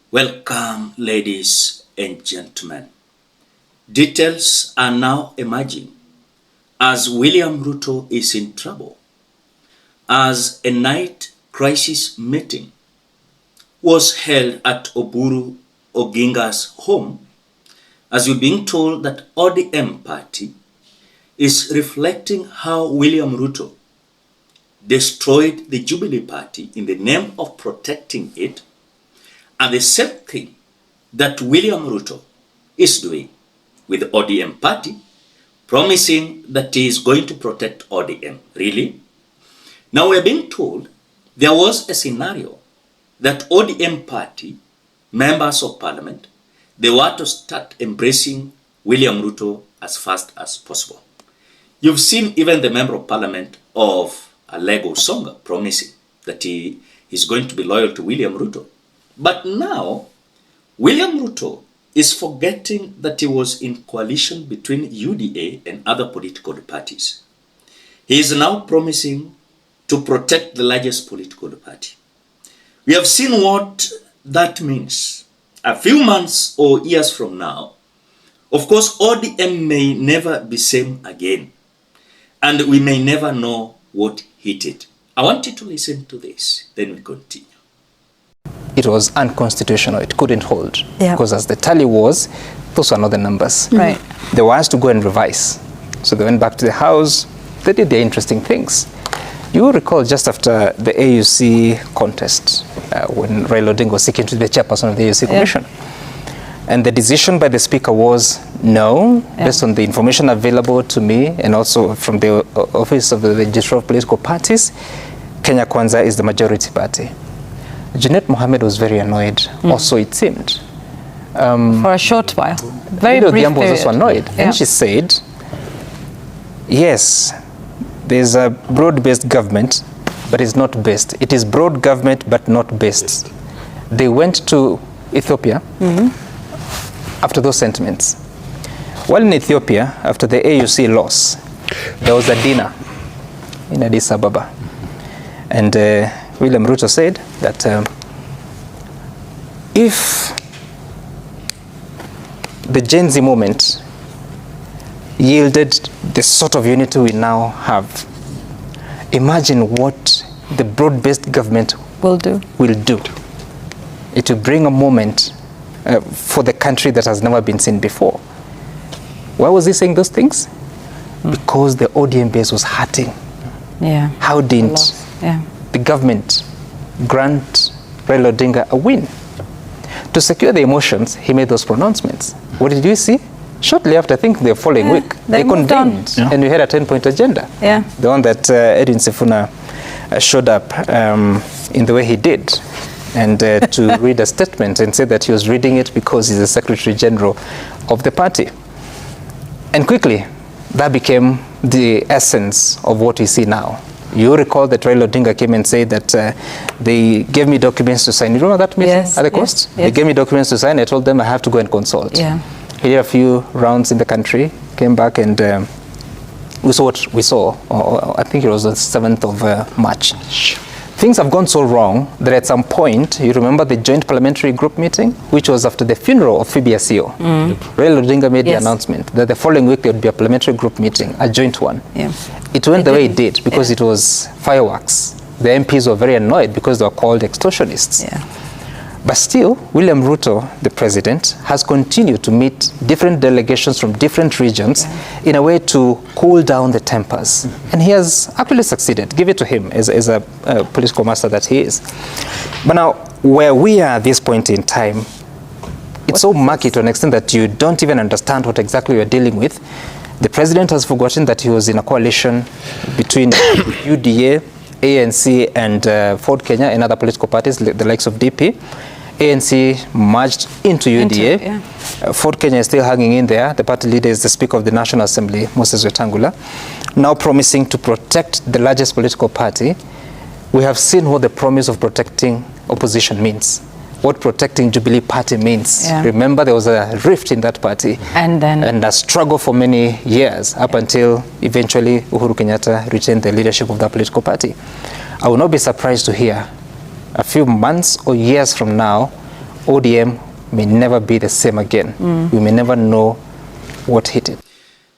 Welcome, ladies and gentlemen. Details are now emerging as William Ruto is in trouble, as a night crisis meeting was held at Oburu Oginga's home, as we're being told that ODM party is reflecting how William Ruto destroyed the Jubilee party in the name of protecting it, and the same thing that William Ruto is doing with the ODM party, promising that he is going to protect ODM. Really? Now we're being told there was a scenario that ODM party, members of parliament, they were to start embracing William Ruto as fast as possible. You've seen even the member of parliament of Lego Songa promising that he is going to be loyal to William Ruto. But now, William Ruto is forgetting that he was in coalition between UDA and other political parties. He is now promising to protect the largest political party. We have seen what that means. A few months or years from now, of course, ODM may never be same again, and we may never know what hit it. I want you to listen to this, then we continue. It was unconstitutional. It couldn't hold. Yeah. Because as the tally was, those were not the numbers. Right. They were asked to go and revise. So they went back to the house. They did their interesting things. You will recall just after the AUC contest, when Raila Odinga was seeking to be the chairperson of the AUC Commission. And the decision by the speaker was no, based on the information available to me and also from the office of the registrar of political parties, Kenya.BONFACE'S is the majority party. Junet Mohammed was very annoyed. Also, it seemed. For a short while. Very brief period. was also annoyed. And she said, yes, there's a broad-based government, but it's not based. It is broad government, but not based. They went to Ethiopia after those sentiments. While in Ethiopia, after the AUC loss, there was a dinner in Addis Ababa. And William Ruto said that if the Gen Z movement yielded the sort of unity we now have, imagine what the broad-based government will do. It will bring a moment for the country that has never been seen before. Why was he saying those things? Because the ODM base was hurting. Yeah. How didn't the government grant Raila Odinga a win? To secure the emotions, he made those pronouncements. What did you see? Shortly after, I think the following week, they convened, and we had a 10-point agenda. Yeah. The one that Edwin Sifuna showed up in the way he did, and to read a statement and say that he was reading it because he's the Secretary General of the party. And quickly, that became the essence of what we see now. You recall that Raila Odinga came and said that they gave me documents to sign. You remember that meeting at the coast? Yes. They gave me documents to sign. I told them I have to go and consult. Yeah. He did a few rounds in the country, came back, and we saw what we saw. I think it was the 7th of March. Things have gone so wrong that at some point, you remember the joint parliamentary group meeting, which was after the funeral of FBSEO. Raila Odinga made the announcement that the following week there would be a parliamentary group meeting, a joint one. Yeah. It went the way it did because it was fireworks. The MPs were very annoyed because they were called extortionists. Yeah. But still, William Ruto, the president, has continued to meet different delegations from different regions in a way to cool down the tempers. And he has actually succeeded. Give it to him as a political master that he is. But now, where we are at this point in time, it's so murky to an extent that you don't even understand what exactly you're dealing with. The president has forgotten that he was in a coalition between UDA, ANC, and Ford Kenya and other political parties, the likes of DP. ANC merged into UDA. Ford Kenya is still hanging in there. The party leader is the Speaker of the National Assembly, Moses Wetangula, now promising to protect the largest political party. We have seen what the promise of protecting opposition means, what protecting Jubilee party means. Remember, there was a rift in that party and a struggle for many years up until eventually Uhuru Kenyatta retained the leadership of that political party. I will not be surprised to hear a few months or years from now, ODM may never be the same again. We may never know what hit it.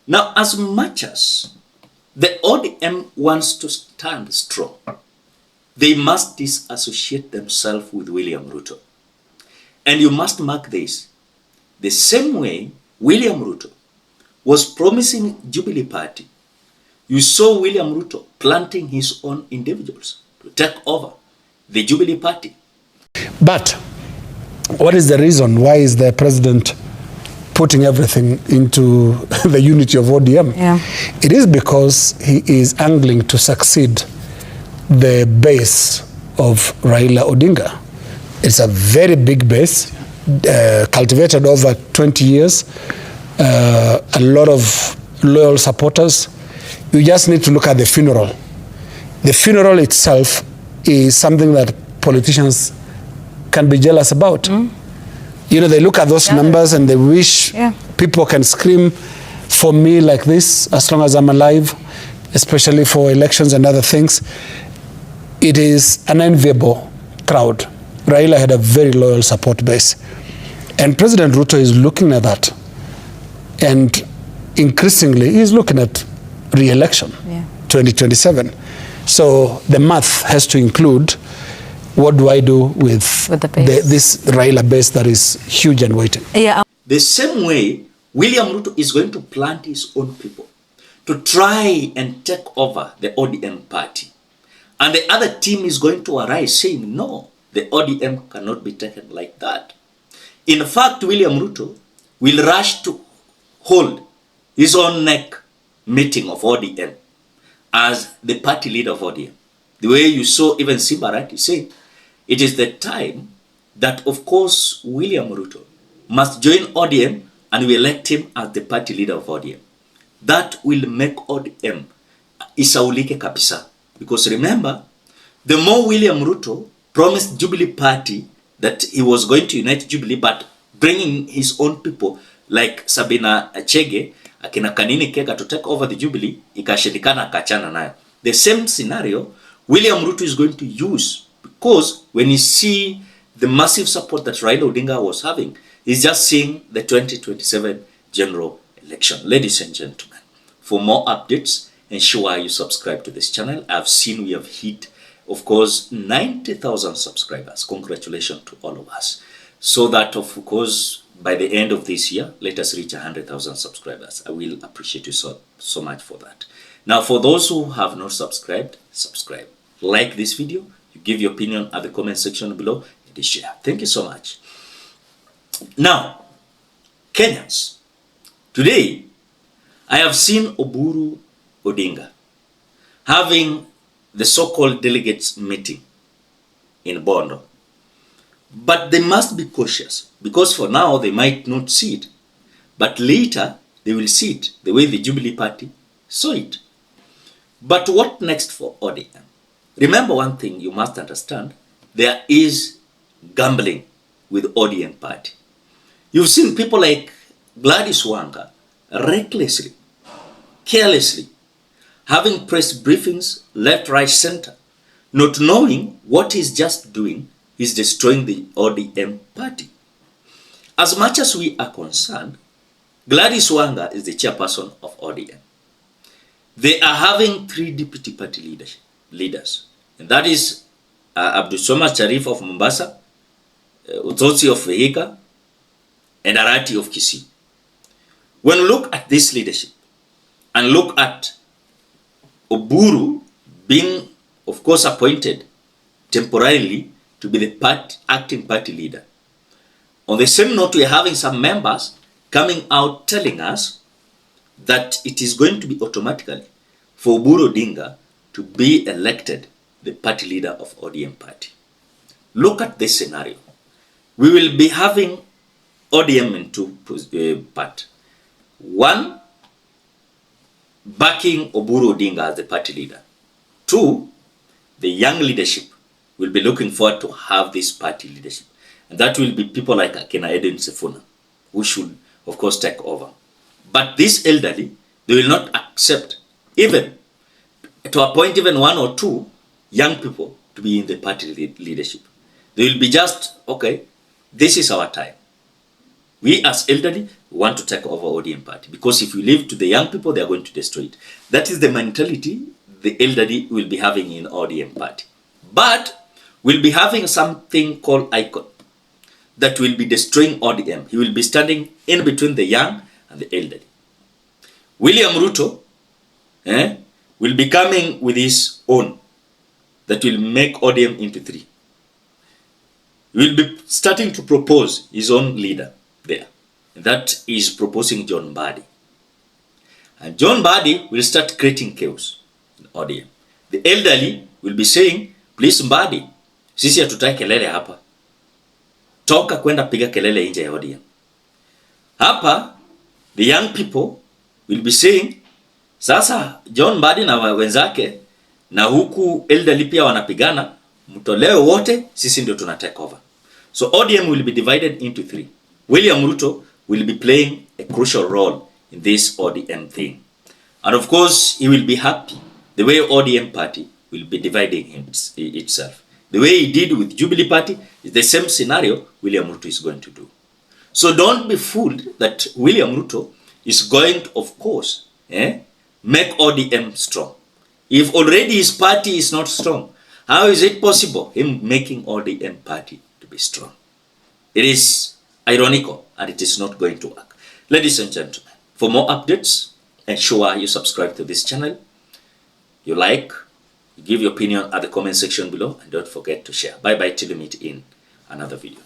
Now, as much as the ODM wants to stand strong, they must disassociate themselves with William Ruto. And you must mark this. The same way William Ruto was promising Jubilee Party, you saw William Ruto planting his own individuals to take over the Jubilee Party. But what is the reason? Why is the president putting everything into the unity of ODM? Yeah. It is because he is angling to succeed the base of Raila Odinga. It's a very big base, cultivated over 20 years, a lot of loyal supporters. You just need to look at the funeral. The funeral itself is something that politicians can be jealous about. You know, they look at those numbers and they wish people can scream for me like this as long as I'm alive, especially for elections and other things. It is an enviable crowd. Raila had a very loyal support base. And President Ruto is looking at that. And increasingly, he's looking at re-election, 2027. So the math has to include, what do I do with the base. This Raila base that is huge and waiting? Yeah. The same way William Ruto is going to plant his own people to try and take over the ODM party. And the other team is going to arise saying, no, the ODM cannot be taken like that. In fact, William Ruto will rush to hold his own neck meeting of ODM as the party leader of ODM. The way you saw even Simbarati saying, it is the time that, of course, William Ruto must join ODM and we elect him as the party leader of ODM. That will make ODM isaulike kabisa. Because remember, the more William Ruto promised Jubilee Party that he was going to unite Jubilee, but bringing his own people like Sabina Chege, akina Kanini Kega to take over the Jubilee, ikashindikana akachana nayo. The same scenario William Ruto is going to use, because when you see the massive support that Raila Odinga was having, he's just seeing the 2027 general election. Ladies and gentlemen, for more updates, ensure you subscribe to this channel. I've seen we have hit, of course, 90,000 subscribers. Congratulations to all of us. So that, of course, by the end of this year, let us reach 100,000 subscribers. I will appreciate you so much for that. Now, for those who have not subscribed, subscribe. Like this video, you give your opinion at the comment section below, and share. Thank you so much. Now, Kenyans, today, I have seen Oburu Odinga having the so-called delegates meeting in Bondo. But they must be cautious, because for now they might not see it, but later they will see it the way the Jubilee Party saw it. But what next for ODM? Remember one thing you must understand, there is gambling with ODM Party. You've seen people like Gladys Wanga recklessly, carelessly, having press briefings left, right, center, not knowing what he's just doing is destroying the ODM party. As much as we are concerned, Gladys Wanga is the chairperson of ODM. They are having 3 deputy party leaders, and that is Abdul Somad Sharif of Mombasa, Utotsi of Vihiga, and Arati of Kisii. When you look at this leadership and look at Oburu being, of course, appointed temporarily to be the acting party leader. On the same note, we are having some members coming out telling us that it is going to be automatically for Oburu Odinga to be elected the party leader of ODM party. Look at this scenario. We will be having ODM in 2 parts. 1, backing Oburu Odinga as the party leader. 2, the young leadership will be looking forward to have this party leadership. And that will be people like Akina Edwin Sifuna, who should, of course, take over. But this elderly, they will not accept even to appoint even 1 or 2 young people to be in the party leadership. They will be just, okay, this is our time. We as elderly want to take over ODM party, because if we leave to the young people, they are going to destroy it. That is the mentality the elderly will be having in ODM party. But we'll be having something called icon that will be destroying ODM. He will be standing in between the young and the elderly. William Ruto will be coming with his own that will make ODM into 3. He will be starting to propose his own leader there. That is proposing John Mbadi. And John Mbadi will start creating chaos in ODM. The elderly will be saying, please Mbadi, sisi hatutaki kelele hapa. Toka kwenda piga kelele nje ya ODM. Hapa, the young people will be saying, sasa John Mbadi na wenzake na huku elderly pia wanapigana, mtoleo wote, sisi ndio tuna take over. So ODM will be divided into 3. William Ruto will be playing a crucial role in this ODM thing. And of course, he will be happy the way ODM party will be dividing itself. The way he did with Jubilee party is the same scenario William Ruto is going to do. So don't be fooled that William Ruto is going to, of course, make ODM strong. If already his party is not strong, how is it possible him making ODM party to be strong? It is ironical, and it is not going to work. Ladies and gentlemen, for more updates, ensure you subscribe to this channel, you like, you give your opinion at the comment section below, and don't forget to share. Bye bye till we meet in another video.